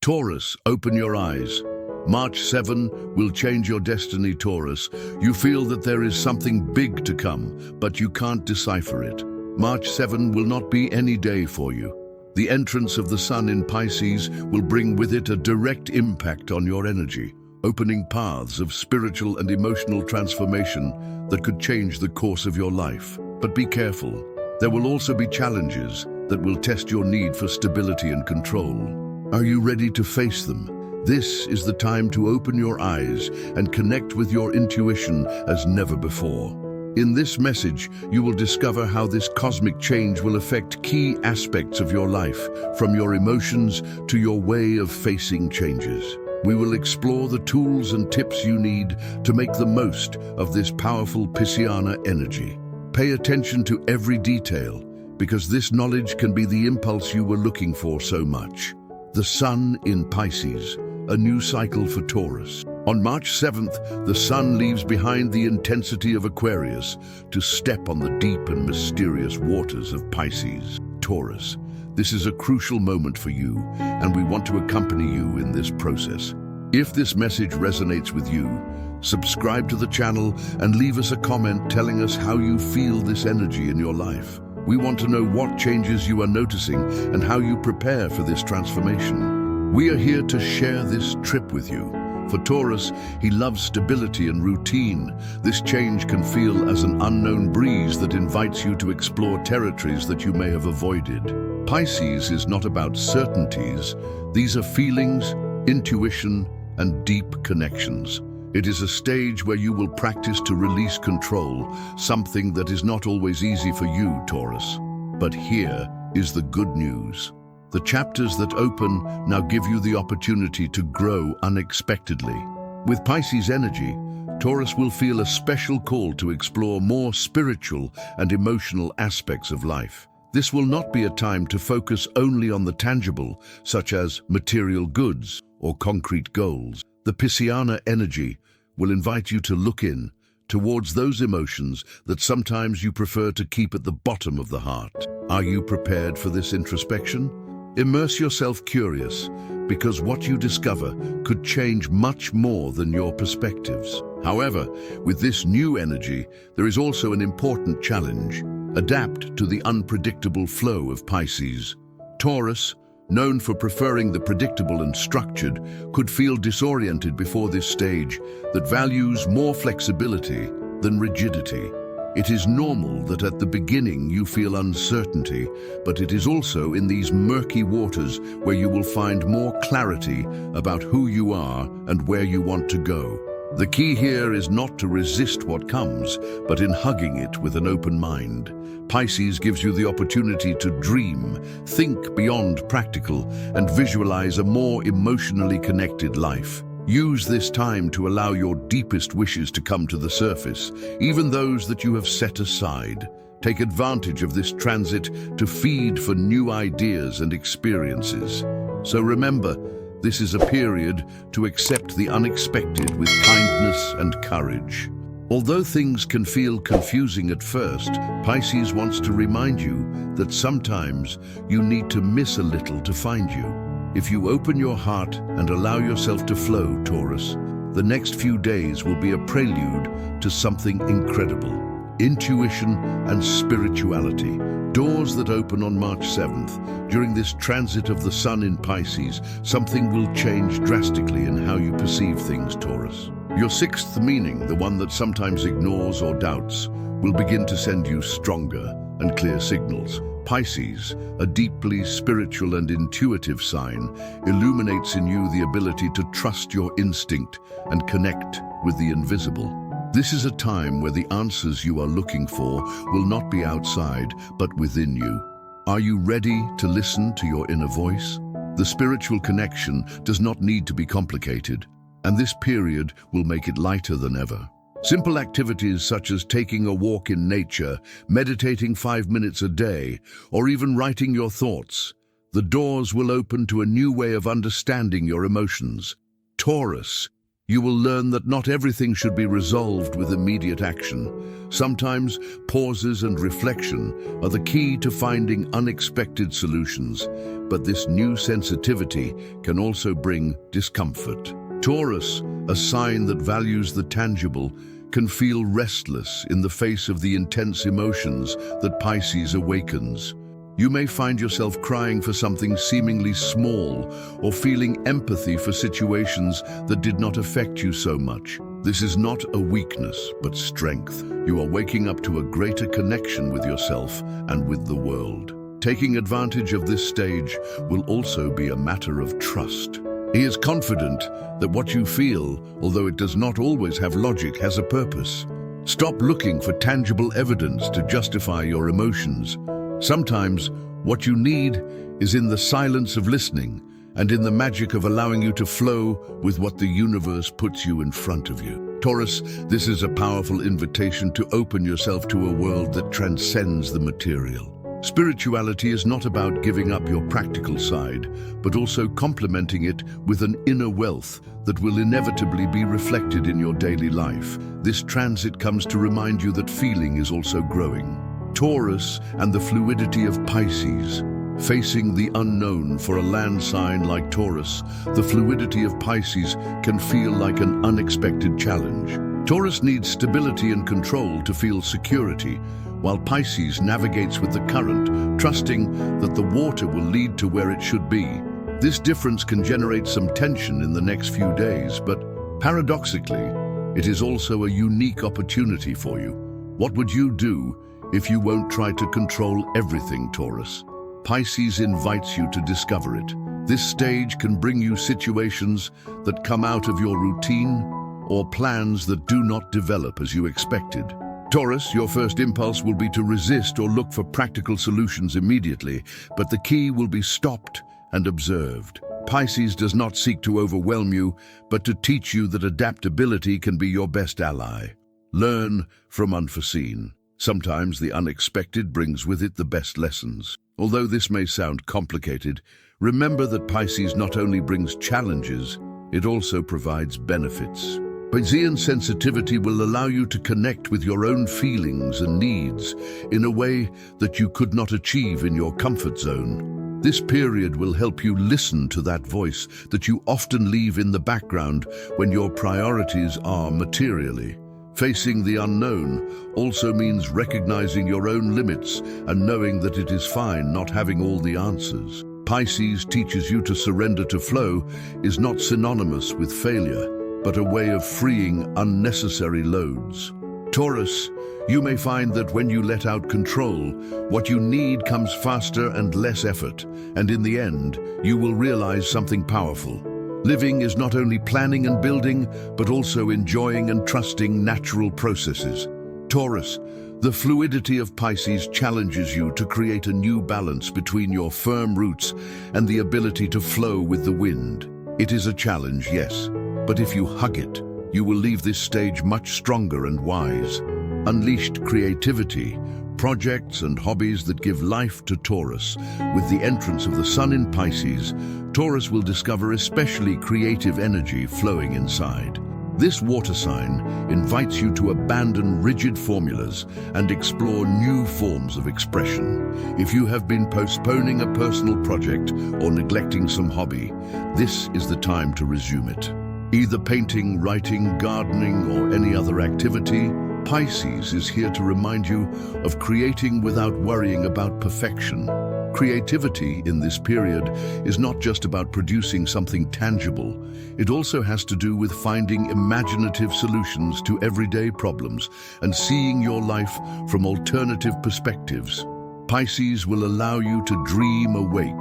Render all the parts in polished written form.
Taurus, open your eyes. March 7 will change your destiny, Taurus. You feel that there is something big to come, but you can't decipher it. March 7 will not be any day for you. The entrance of the sun in Pisces will bring with it a direct impact on your energy, opening paths of spiritual and emotional transformation that could change the course of your life. But be careful. There will also be challenges that will test your need for stability and control. Are you ready to face them? This is the time to open your eyes and connect with your intuition as never before. In this message, you will discover how this cosmic change will affect key aspects of your life, from your emotions to your way of facing changes. We will explore the tools and tips you need to make the most of this powerful Piscean energy. Pay attention to every detail, because this knowledge can be the impulse you were looking for so much. The sun in Pisces, a new cycle for Taurus. On March 7th, the sun leaves behind the intensity of Aquarius to step on the deep and mysterious waters of Pisces. Taurus, this is a crucial moment for you, and we want to accompany you in this process. If this message resonates with you, subscribe to the channel and leave us a comment telling us how you feel this energy in your life. We want to know what changes you are noticing and how you prepare for this transformation. We are here to share this trip with you. For Taurus, he loves stability and routine. This change can feel as an unknown breeze that invites you to explore territories that you may have avoided. Pisces is not about certainties. These are feelings, intuition, and deep connections. It is a stage where you will practice to release control, something that is not always easy for you, Taurus. But here is the good news. The chapters that open now give you the opportunity to grow unexpectedly. With Pisces energy, Taurus will feel a special call to explore more spiritual and emotional aspects of life. This will not be a time to focus only on the tangible, such as material goods or concrete goals. The Piscean energy will invite you to look in towards those emotions that sometimes you prefer to keep at the bottom of the heart. Are you prepared for this introspection? Immerse yourself curious, because what you discover could change much more than your perspectives. However, with this new energy, there is also an important challenge. Adapt to the unpredictable flow of Pisces. Taurus, known for preferring the predictable and structured, could feel disoriented before this stage that values more flexibility than rigidity. It is normal that at the beginning you feel uncertainty, but it is also in these murky waters where you will find more clarity about who you are and where you want to go. The key here is not to resist what comes, but in hugging it with an open mind. Pisces gives you the opportunity to dream, think beyond practical, and visualize a more emotionally connected life. Use this time to allow your deepest wishes to come to the surface, even those that you have set aside. Take advantage of this transit to feed for new ideas and experiences. So remember, this is a period to accept the unexpected with kindness and courage. Although things can feel confusing at first, Pisces wants to remind you that sometimes you need to miss a little to find you. If you open your heart and allow yourself to flow, Taurus, the next few days will be a prelude to something incredible. Intuition and spirituality, doors that open on March 7th. During this transit of the sun in Pisces, something will change drastically in how you perceive things, Taurus. Your sixth meaning, the one that sometimes ignores or doubts, will begin to send you stronger and clear signals. Pisces, a deeply spiritual and intuitive sign, illuminates in you the ability to trust your instinct and connect with the invisible. This is a time where the answers you are looking for will not be outside, but within you. Are you ready to listen to your inner voice? The spiritual connection does not need to be complicated, and this period will make it lighter than ever. Simple activities such as taking a walk in nature, meditating 5 minutes a day, or even writing your thoughts. The doors will open to a new way of understanding your emotions. Taurus, You will learn that not everything should be resolved with immediate action. Sometimes pauses and reflection are the key to finding unexpected solutions, but this new sensitivity can also bring discomfort. Taurus, a sign that values the tangible, can feel restless in the face of the intense emotions that Pisces awakens. You may find yourself crying for something seemingly small or feeling empathy for situations that did not affect you so much. This is not a weakness, but strength. You are waking up to a greater connection with yourself and with the world. Taking advantage of this stage will also be a matter of trust. He is confident that what you feel, although it does not always have logic, has a purpose. Stop looking for tangible evidence to justify your emotions. Sometimes what you need is in the silence of listening and in the magic of allowing you to flow with what the universe puts you in front of you. Taurus, this is a powerful invitation to open yourself to a world that transcends the material. Spirituality is not about giving up your practical side, but also complementing it with an inner wealth that will inevitably be reflected in your daily life. This transit comes to remind you that feeling is also growing. Taurus and the fluidity of Pisces. Facing the unknown for a land sign like Taurus, the fluidity of Pisces can feel like an unexpected challenge. Taurus needs stability and control to feel security, while Pisces navigates with the current, trusting that the water will lead to where it should be. This difference can generate some tension in the next few days, but paradoxically, it is also a unique opportunity for you. What would you do if you won't try to control everything, Taurus? Pisces invites you to discover it. This stage can bring you situations that come out of your routine or plans that do not develop as you expected. Taurus, your first impulse will be to resist or look for practical solutions immediately, but the key will be stopped and observed. Pisces does not seek to overwhelm you, but to teach you that adaptability can be your best ally. Learn from unforeseen. Sometimes the unexpected brings with it the best lessons. Although this may sound complicated, remember that Pisces not only brings challenges, it also provides benefits. Piscean sensitivity will allow you to connect with your own feelings and needs in a way that you could not achieve in your comfort zone. This period will help you listen to that voice that you often leave in the background when your priorities are materially. Facing the unknown also means recognizing your own limits and knowing that it is fine not having all the answers. Pisces teaches you to surrender to flow is not synonymous with failure, but a way of freeing unnecessary loads. Taurus, you may find that when you let out control, what you need comes faster and less effort, and in the end, you will realize something powerful. Living is not only planning and building, but also enjoying and trusting natural processes. Taurus, the fluidity of Pisces challenges you to create a new balance between your firm roots and the ability to flow with the wind. It is a challenge, yes, but if you hug it, you will leave this stage much stronger and wise. Unleashed creativity, projects and hobbies that give life to Taurus. With the entrance of the sun in Pisces, Taurus will discover especially creative energy flowing inside. This water sign invites you to abandon rigid formulas and explore new forms of expression. If you have been postponing a personal project or neglecting some hobby, this is the time to resume it. Either painting, writing, gardening, or any other activity, Pisces is here to remind you of creating without worrying about perfection. Creativity in this period is not just about producing something tangible. It also has to do with finding imaginative solutions to everyday problems and seeing your life from alternative perspectives. Pisces will allow you to dream awake,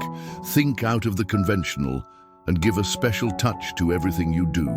think out of the conventional, and give a special touch to everything you do.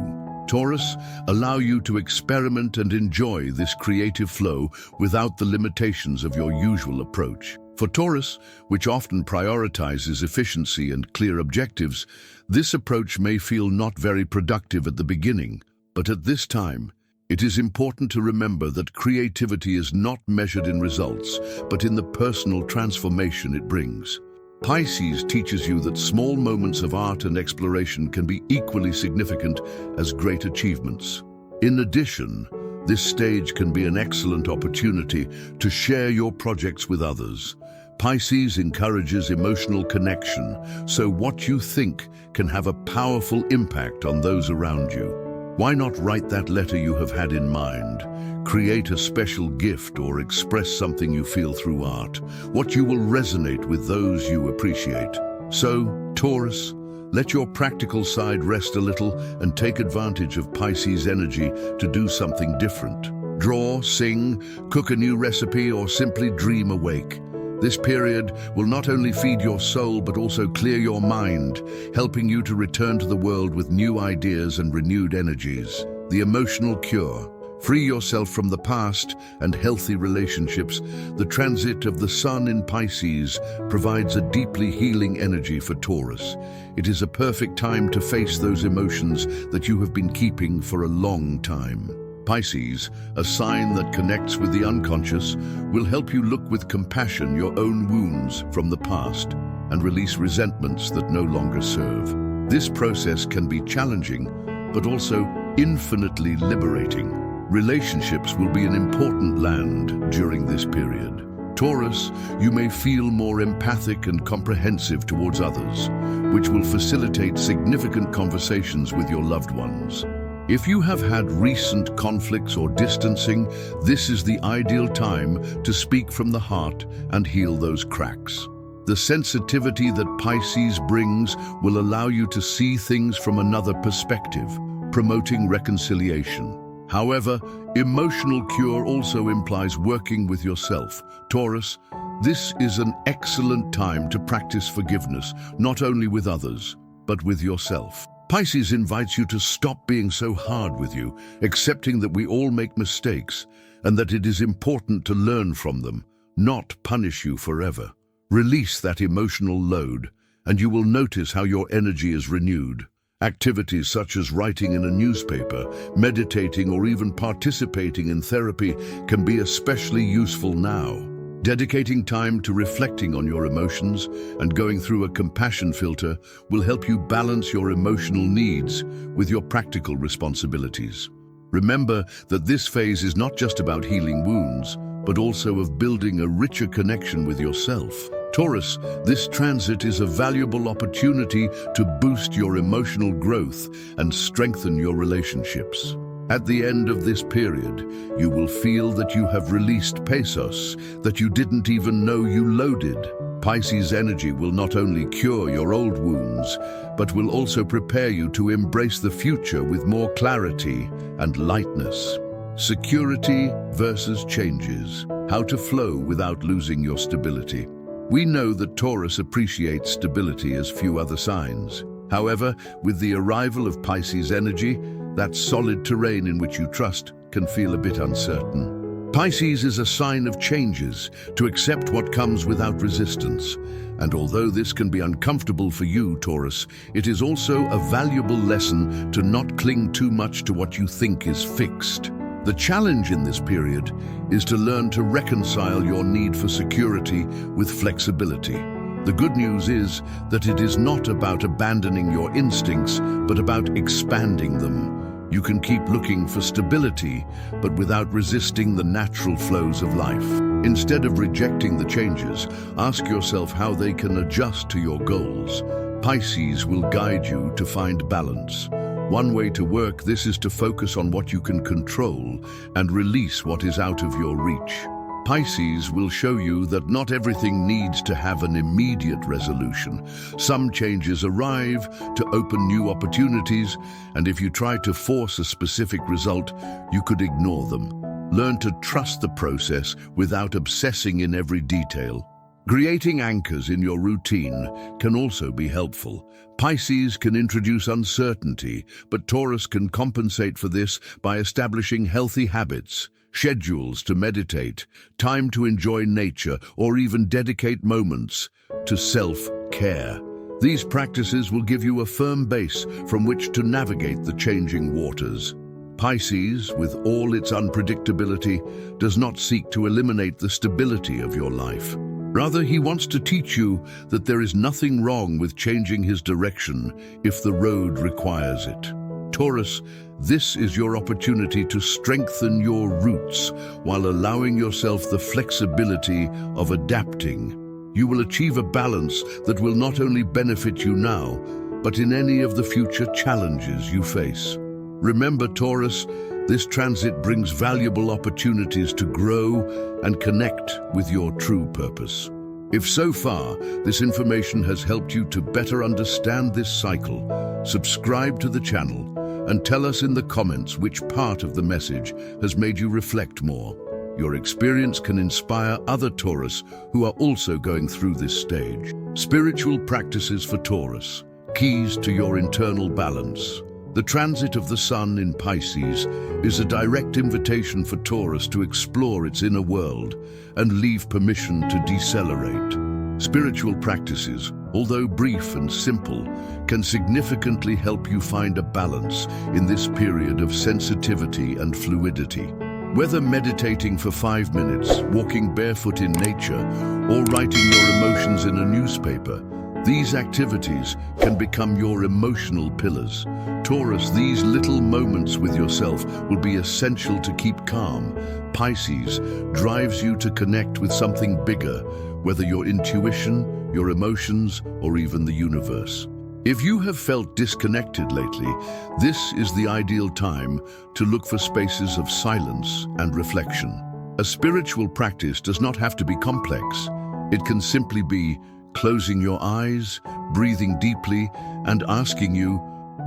Taurus, allow you to experiment and enjoy this creative flow without the limitations of your usual approach. For Taurus, which often prioritizes efficiency and clear objectives, this approach may feel not very productive at the beginning, but at this time, it is important to remember that creativity is not measured in results, but in the personal transformation it brings. Pisces teaches you that small moments of art and exploration can be equally significant as great achievements. In addition, this stage can be an excellent opportunity to share your projects with others. Pisces encourages emotional connection, so what you think can have a powerful impact on those around you. Why not write that letter you have had in mind? Create a special gift or express something you feel through art, what you will resonate with those you appreciate. So, Taurus, let your practical side rest a little and take advantage of Pisces energy to do something different. Draw, sing, cook a new recipe, or simply dream awake. This period will not only feed your soul but also clear your mind, helping you to return to the world with new ideas and renewed energies. The emotional cure. Free yourself from the past and healthy relationships. The transit of the Sun in Pisces provides a deeply healing energy for Taurus. It is a perfect time to face those emotions that you have been keeping for a long time. Pisces, a sign that connects with the unconscious, will help you look with compassion your own wounds from the past and release resentments that no longer serve. This process can be challenging, but also infinitely liberating. Relationships will be an important land during this period. Taurus, you may feel more empathic and comprehensive towards others, which will facilitate significant conversations with your loved ones. If you have had recent conflicts or distancing, this is the ideal time to speak from the heart and heal those cracks. The sensitivity that Pisces brings will allow you to see things from another perspective, promoting reconciliation. However, emotional cure also implies working with yourself. Taurus, this is an excellent time to practice forgiveness, not only with others, but with yourself. Pisces invites you to stop being so hard with you, accepting that we all make mistakes and that it is important to learn from them, not punish you forever. Release that emotional load, and you will notice how your energy is renewed. Activities such as writing in a newspaper, meditating, or even participating in therapy can be especially useful now. Dedicating time to reflecting on your emotions and going through a compassion filter will help you balance your emotional needs with your practical responsibilities. Remember that this phase is not just about healing wounds, but also of building a richer connection with yourself. Taurus, this transit is a valuable opportunity to boost your emotional growth and strengthen your relationships. At the end of this period, you will feel that you have released pesos that you didn't even know you loaded. Pisces energy will not only cure your old wounds, but will also prepare you to embrace the future with more clarity and lightness. Security versus changes. How to flow without losing your stability. We know that Taurus appreciates stability as few other signs. However, with the arrival of Pisces energy, that solid terrain in which you trust can feel a bit uncertain. Pisces is a sign of changes, to accept what comes without resistance. And although this can be uncomfortable for you, Taurus, it is also a valuable lesson to not cling too much to what you think is fixed. The challenge in this period is to learn to reconcile your need for security with flexibility. The good news is that it is not about abandoning your instincts, but about expanding them. You can keep looking for stability, but without resisting the natural flows of life. Instead of rejecting the changes, ask yourself how they can adjust to your goals. Pisces will guide you to find balance. One way to work this is to focus on what you can control and release what is out of your reach. Pisces will show you that not everything needs to have an immediate resolution. Some changes arrive to open new opportunities, and if you try to force a specific result, you could ignore them. Learn to trust the process without obsessing in every detail. Creating anchors in your routine can also be helpful. Pisces can introduce uncertainty, but Taurus can compensate for this by establishing healthy habits. Schedules to meditate, time to enjoy nature, or even dedicate moments to self-care. These practices will give you a firm base from which to navigate the changing waters. Pisces, with all its unpredictability, does not seek to eliminate the stability of your life. Rather, he wants to teach you that there is nothing wrong with changing his direction if the road requires it. Taurus, this is your opportunity to strengthen your roots while allowing yourself the flexibility of adapting. You will achieve a balance that will not only benefit you now, but in any of the future challenges you face. Remember, Taurus, this transit brings valuable opportunities to grow and connect with your true purpose. If so far this information has helped you to better understand this cycle, subscribe to the channel and tell us in the comments which part of the message has made you reflect more. Your experience can inspire other Taurus who are also going through this stage. Spiritual practices for Taurus, keys to your internal balance. The transit of the sun in Pisces is a direct invitation for Taurus to explore its inner world and leave permission to decelerate. Spiritual practices, although brief and simple, can significantly help you find a balance in this period of sensitivity and fluidity. Whether meditating for 5 minutes, walking barefoot in nature, or writing your emotions in a newspaper, these activities can become your emotional pillars. Taurus, these little moments with yourself will be essential to keep calm. Pisces drives you to connect with something bigger, whether your intuition, your emotions, or even the universe. If you have felt disconnected lately, this is the ideal time to look for spaces of silence and reflection. A spiritual practice does not have to be complex. It can simply be closing your eyes, breathing deeply, and asking you,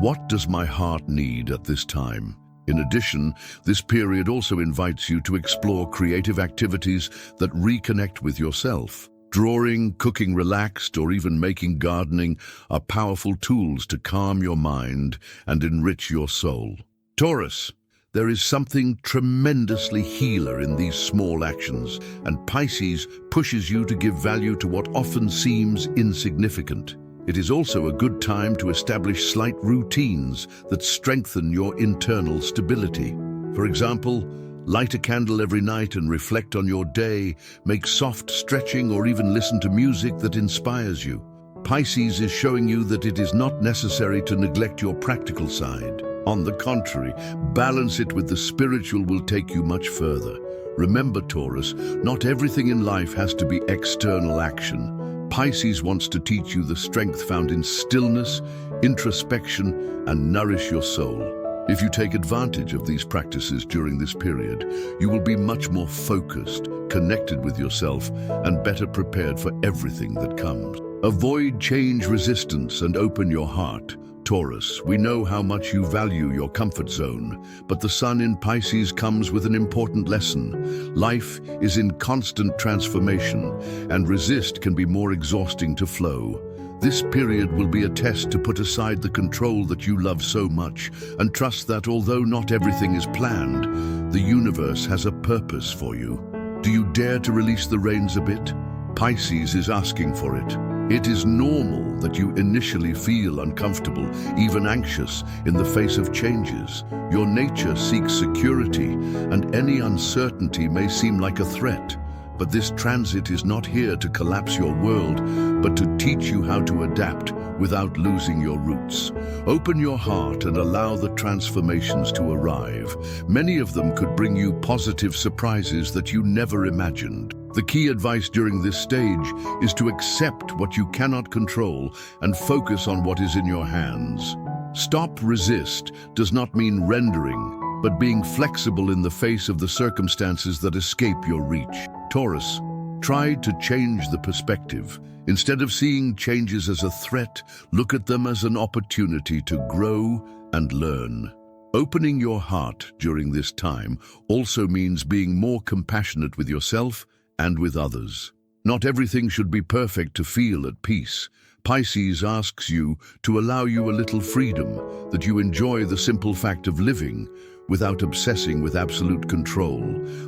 what does my heart need at this time? In addition, this period also invites you to explore creative activities that reconnect with yourself. Drawing, cooking relaxed, or even making gardening are powerful tools to calm your mind and enrich your soul. Taurus, there is something tremendously healer in these small actions, and Pisces pushes you to give value to what often seems insignificant. It is also a good time to establish slight routines that strengthen your internal stability. For example, light a candle every night and reflect on your day, make soft stretching, or even listen to music that inspires you. Pisces is showing you that it is not necessary to neglect your practical side. On the contrary, balance it with the spiritual will take you much further. Remember, Taurus, not everything in life has to be external action. Pisces wants to teach you the strength found in stillness, introspection, and nourish your soul. If you take advantage of these practices during this period, you will be much more focused, connected with yourself, and better prepared for everything that comes. Avoid change resistance and open your heart. Taurus, we know how much you value your comfort zone, but the sun in Pisces comes with an important lesson. Life is in constant transformation, and resist can be more exhausting to flow. This period will be a test to put aside the control that you love so much and trust that although not everything is planned, the universe has a purpose for you. Do you dare to release the reins a bit? Pisces is asking for it. It is normal that you initially feel uncomfortable, even anxious, in the face of changes. Your nature seeks security, and any uncertainty may seem like a threat. But this transit is not here to collapse your world, but to teach you how to adapt without losing your roots. Open your heart and allow the transformations to arrive. Many of them could bring you positive surprises that you never imagined. The key advice during this stage is to accept what you cannot control and focus on what is in your hands. Stop resist does not mean rendering, but being flexible in the face of the circumstances that escape your reach. Taurus, try to change the perspective. Instead of seeing changes as a threat, look at them as an opportunity to grow and learn. Opening your heart during this time also means being more compassionate with yourself and with others. Not everything should be perfect to feel at peace. Pisces asks you to allow you a little freedom, that you enjoy the simple fact of living without obsessing with absolute control.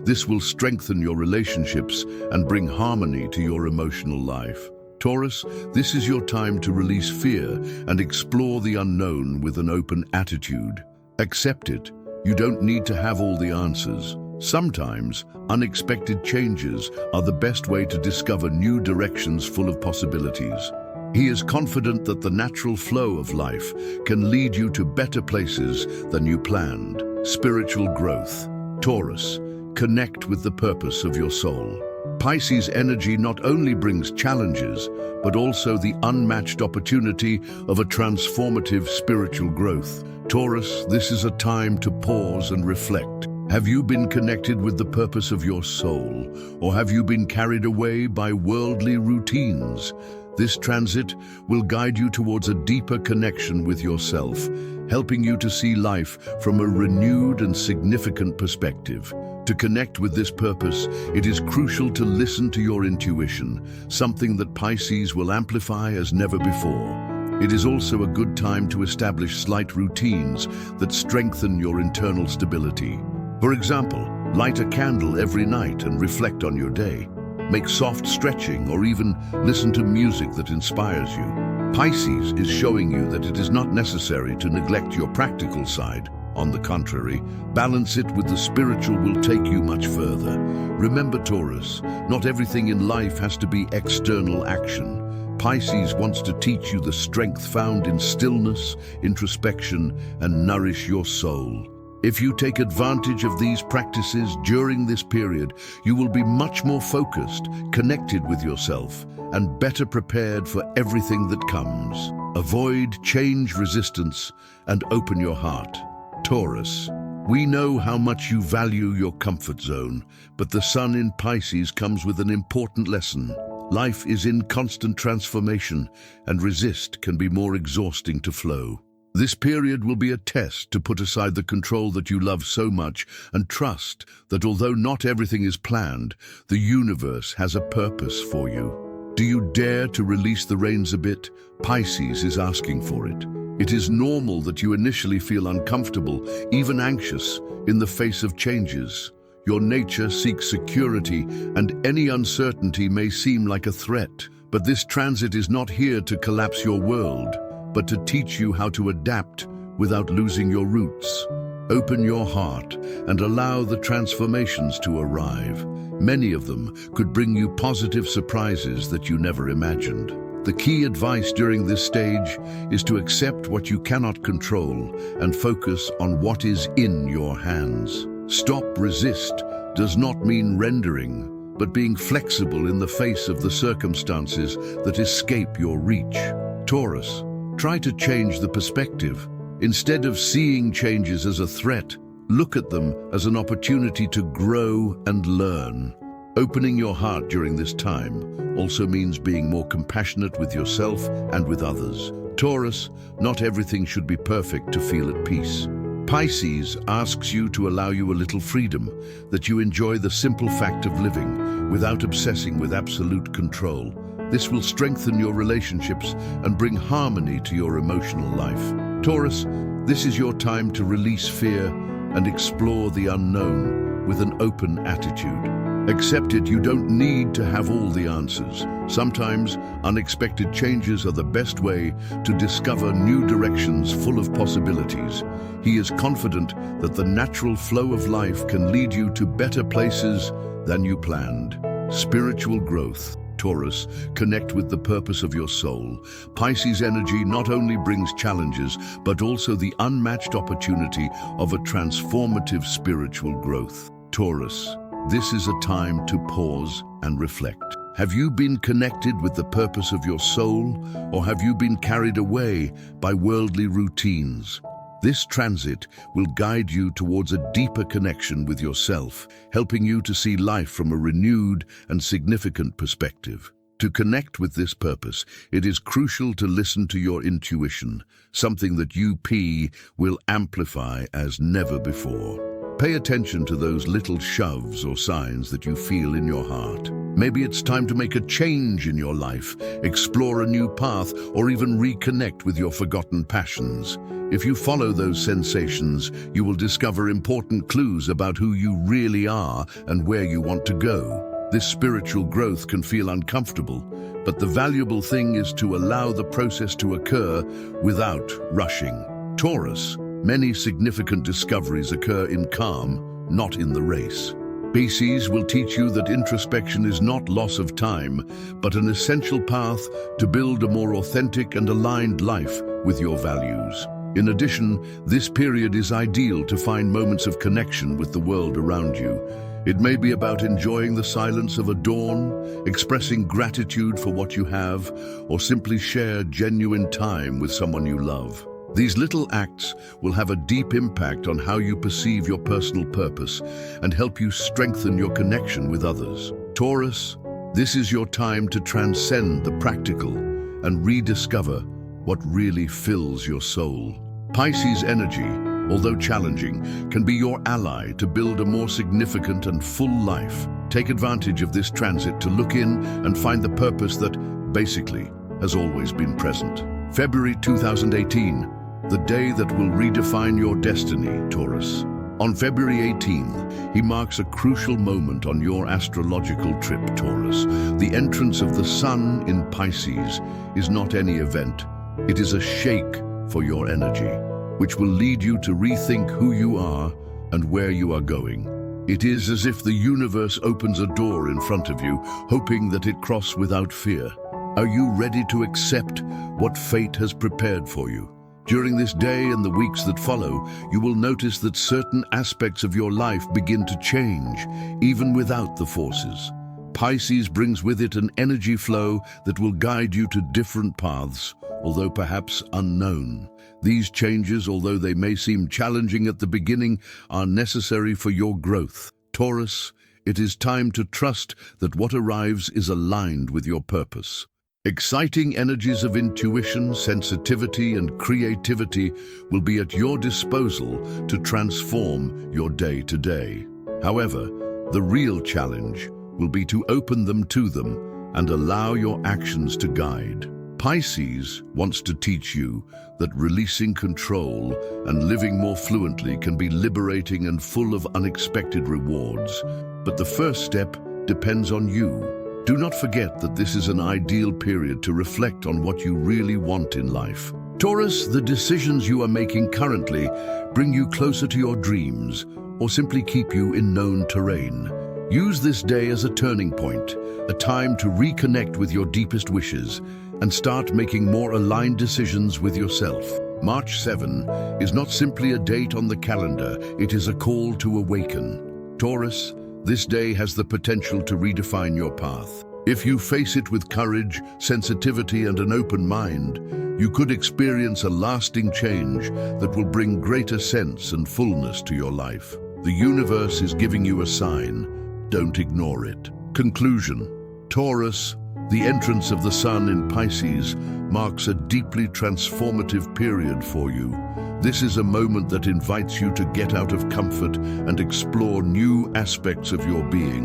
This will strengthen your relationships and bring harmony to your emotional life. Taurus, this is your time to release fear and explore the unknown with an open attitude. Accept it. You don't need to have all the answers. Sometimes, unexpected changes are the best way to discover new directions full of possibilities. He is confident that the natural flow of life can lead you to better places than you planned. Spiritual growth. Taurus, connect with the purpose of your soul. Pisces energy not only brings challenges, but also the unmatched opportunity of a transformative spiritual growth. Taurus, this is a time to pause and reflect. Have you been connected with the purpose of your soul, or have you been carried away by worldly routines? This transit will guide you towards a deeper connection with yourself, helping you to see life from a renewed and significant perspective. To connect with this purpose, it is crucial to listen to your intuition, something that Pisces will amplify as never before. It is also a good time to establish slight routines that strengthen your internal stability. For example, light a candle every night and reflect on your day. Make soft stretching or even listen to music that inspires you. Pisces is showing you that it is not necessary to neglect your practical side. On the contrary, balance it with the spiritual will take you much further. Remember, Taurus, not everything in life has to be external action. Pisces wants to teach you the strength found in stillness, introspection, and nourish your soul. If you take advantage of these practices during this period, you will be much more focused, connected with yourself, and better prepared for everything that comes. Avoid change resistance and open your heart. Taurus, we know how much you value your comfort zone, but the sun in Pisces comes with an important lesson. Life is in constant transformation, and resist can be more exhausting to flow. This period will be a test to put aside the control that you love so much and trust that although not everything is planned, the universe has a purpose for you. Do you dare to release the reins a bit? Pisces is asking for it. It is normal that you initially feel uncomfortable, even anxious, in the face of changes. Your nature seeks security, and any uncertainty may seem like a threat. But this transit is not here to collapse your world, but to teach you how to adapt without losing your roots. Open your heart and allow the transformations to arrive. Many of them could bring you positive surprises that you never imagined. The key advice during this stage is to accept what you cannot control and focus on what is in your hands. Stop resist does not mean rendering, but being flexible in the face of the circumstances that escape your reach. Taurus, try to change the perspective. Instead of seeing changes as a threat, look at them as an opportunity to grow and learn. Opening your heart during this time also means being more compassionate with yourself and with others. Taurus, not everything should be perfect to feel at peace. Pisces asks you to allow you a little freedom, that you enjoy the simple fact of living without obsessing with absolute control. This will strengthen your relationships and bring harmony to your emotional life. Taurus, this is your time to release fear and explore the unknown with an open attitude. Accept it, you don't need to have all the answers. Sometimes, unexpected changes are the best way to discover new directions full of possibilities. He is confident that the natural flow of life can lead you to better places than you planned. Spiritual growth. Taurus, connect with the purpose of your soul. Pisces energy not only brings challenges, but also the unmatched opportunity of a transformative spiritual growth. Taurus, this is a time to pause and reflect. Have you been connected with the purpose of your soul, or have you been carried away by worldly routines? This transit will guide you towards a deeper connection with yourself, helping you to see life from a renewed and significant perspective. To connect with this purpose, it is crucial to listen to your intuition, something that UP will amplify as never before. Pay attention to those little shoves or signs that you feel in your heart. Maybe it's time to make a change in your life, explore a new path, or even reconnect with your forgotten passions. If you follow those sensations, you will discover important clues about who you really are and where you want to go. This spiritual growth can feel uncomfortable, but the valuable thing is to allow the process to occur without rushing. Taurus, many significant discoveries occur in calm, not in the race. Pisces will teach you that introspection is not loss of time, but an essential path to build a more authentic and aligned life with your values. In addition, this period is ideal to find moments of connection with the world around you. It may be about enjoying the silence of a dawn, expressing gratitude for what you have, or simply share genuine time with someone you love. These little acts will have a deep impact on how you perceive your personal purpose and help you strengthen your connection with others. Taurus, this is your time to transcend the practical and rediscover what really fills your soul. Pisces Energy, although challenging, can be your ally to build a more significant and full life. Take advantage of this transit to look in and find the purpose that, basically, has always been present. February 2018, the day that will redefine your destiny, Taurus. On February 18th, he marks a crucial moment on your astrological trip, Taurus. The entrance of the sun in Pisces is not any event. It is a shake for your energy, which will lead you to rethink who you are and where you are going. It is as if the universe opens a door in front of you, hoping that it cross without fear. Are you ready to accept what fate has prepared for you? During this day and the weeks that follow, you will notice that certain aspects of your life begin to change, even without the forces. Pisces brings with it an energy flow that will guide you to different paths, although perhaps unknown. These changes, although they may seem challenging at the beginning, are necessary for your growth. Taurus, it is time to trust that what arrives is aligned with your purpose. Exciting energies of intuition, sensitivity, and creativity will be at your disposal to transform your day-to-day. However, the real challenge will be to open them to them and allow your actions to guide. Pisces wants to teach you that releasing control and living more fluently can be liberating and full of unexpected rewards. But the first step depends on you. Do not forget that this is an ideal period to reflect on what you really want in life. Taurus, the decisions you are making currently bring you closer to your dreams or simply keep you in known terrain. Use this day as a turning point, a time to reconnect with your deepest wishes and start making more aligned decisions with yourself. March 7 is not simply a date on the calendar, it is a call to awaken. Taurus, this day has the potential to redefine your path. If you face it with courage, sensitivity, and an open mind, you could experience a lasting change that will bring greater sense and fullness to your life. The universe is giving you a sign. Don't ignore it. Conclusion. Taurus, the entrance of the sun in Pisces marks a deeply transformative period for you. This is a moment that invites you to get out of comfort and explore new aspects of your being,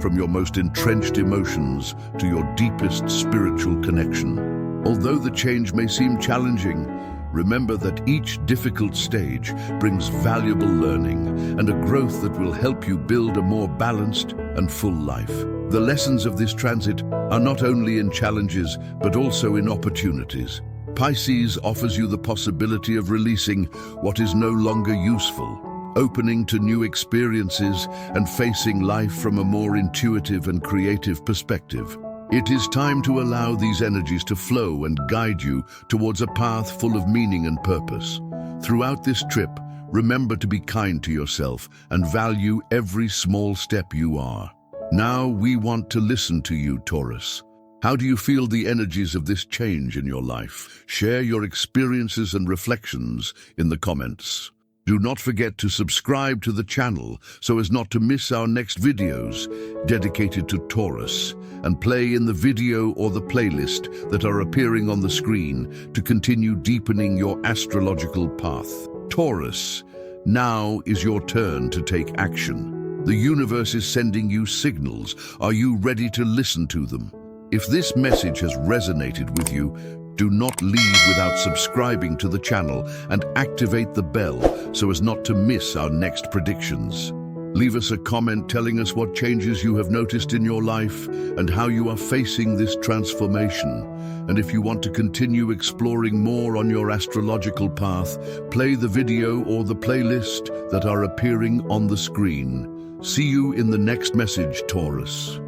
from your most entrenched emotions to your deepest spiritual connection. Although the change may seem challenging, remember that each difficult stage brings valuable learning and a growth that will help you build a more balanced and full life. The lessons of this transit are not only in challenges, but also in opportunities. Pisces offers you the possibility of releasing what is no longer useful, opening to new experiences and facing life from a more intuitive and creative perspective. It is time to allow these energies to flow and guide you towards a path full of meaning and purpose. Throughout this trip, remember to be kind to yourself and value every small step you are. Now we want to listen to you, Taurus. How do you feel the energies of this change in your life? Share your experiences and reflections in the comments. Do not forget to subscribe to the channel so as not to miss our next videos dedicated to Taurus, and play in the video or the playlist that are appearing on the screen to continue deepening your astrological path. Taurus, now is your turn to take action. The universe is sending you signals. Are you ready to listen to them? If this message has resonated with you, do not leave without subscribing to the channel and activate the bell so as not to miss our next predictions. Leave us a comment telling us what changes you have noticed in your life and how you are facing this transformation. And if you want to continue exploring more on your astrological path, play the video or the playlist that are appearing on the screen. See you in the next message, Taurus.